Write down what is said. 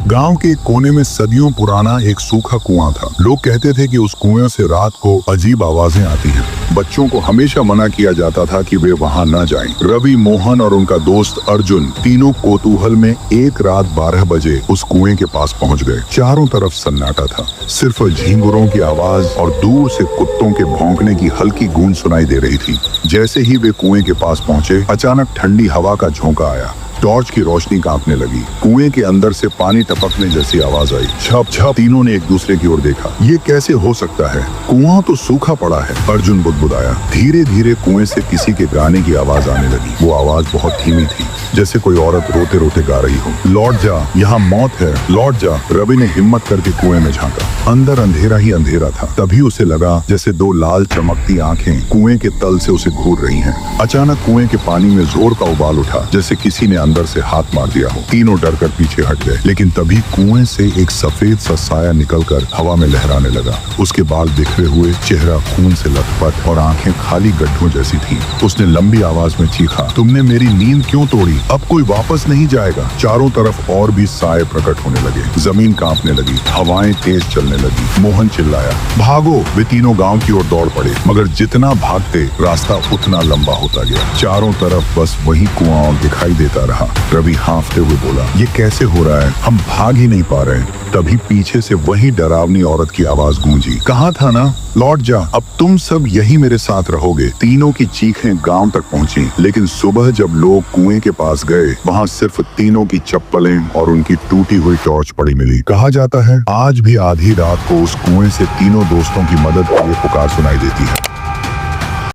गांव के एक कोने में सदियों पुराना एक सूखा कुआं था। लोग कहते थे कि उस कुएं से रात को अजीब आवाजें आती हैं। बच्चों को हमेशा मना किया जाता था कि वे वहां न जाएं। रवि, मोहन और उनका दोस्त अर्जुन तीनों कौतूहल में एक रात 12 बजे उस कुएं के पास पहुंच गए। चारों तरफ सन्नाटा था, सिर्फ झींगुरों की आवाज और दूर से कुत्तों के भौंकने की हल्की गूंज सुनाई दे रही थी। जैसे ही वे कुएं के पास पहुंचे, अचानक ठंडी हवा का झोंका आया। टॉर्च की रोशनी कांपने लगी। कुएं के अंदर से पानी टपकने जैसी आवाज आई। छप छप। तीनों ने एक दूसरे की ओर देखा। ये कैसे हो सकता है? कुआं तो सूखा पड़ा है। अर्जुन बुदबुदाया। धीरे धीरे कुएं से किसी के गाने की आवाज आने लगी। वो आवाज बहुत धीमी थी, जैसे कोई औरत रोते रोते गा रही हो। लौट जा, यहाँ मौत है, लौट जा। रवि ने हिम्मत करके कुएं में झांका। अंदर अंधेरा ही अंधेरा था। तभी उसे लगा जैसे दो लाल चमकती आंखें कुएं के तल से उसे घूर रही हैं। अचानक कुएं के पानी में जोर का उबाल उठा, जैसे किसी ने अंदर से हाथ मार दिया हो। तीनों डरकर पीछे हट गए, लेकिन तभी कुएं से एक सफेद सा साया निकलकर हवा में लहराने लगा। उसके बाल बिखरे हुए, चेहरा खून से लथपथ और आंखें खाली गड्ढों जैसी थी। उसने लंबी आवाज में चीखा, तुमने मेरी नींद क्यों तोड़ी? अब कोई वापस नहीं जाएगा। चारों तरफ और भी साए प्रकट होने लगे। जमीन कांपने लगी, हवाएं तेज चलने लगी। मोहन चिल्लाया, भागो। वे तीनों गांव की ओर दौड़ पड़े, मगर जितना भागते रास्ता उतना लंबा होता गया। चारों तरफ बस वही कुआं दिखाई देता रहा। रवि हाँफते हुए बोला, ये कैसे हो रहा है? हम भाग ही नहीं पा रहे। तभी पीछे से वही डरावनी औरत की आवाज गूंजी, कहा था ना, लौट जा, अब तुम सब यही मेरे साथ रहोगे। तीनों की चीखें गांव तक पहुंची, लेकिन सुबह जब लोग कुएं के पास गए, वहां सिर्फ तीनों की चप्पलें और उनकी टूटी हुई टॉर्च पड़ी मिली। कहा जाता है आज भी आधी रात को उस कुएं से तीनों दोस्तों की मदद के लिए पुकार सुनाई देती है।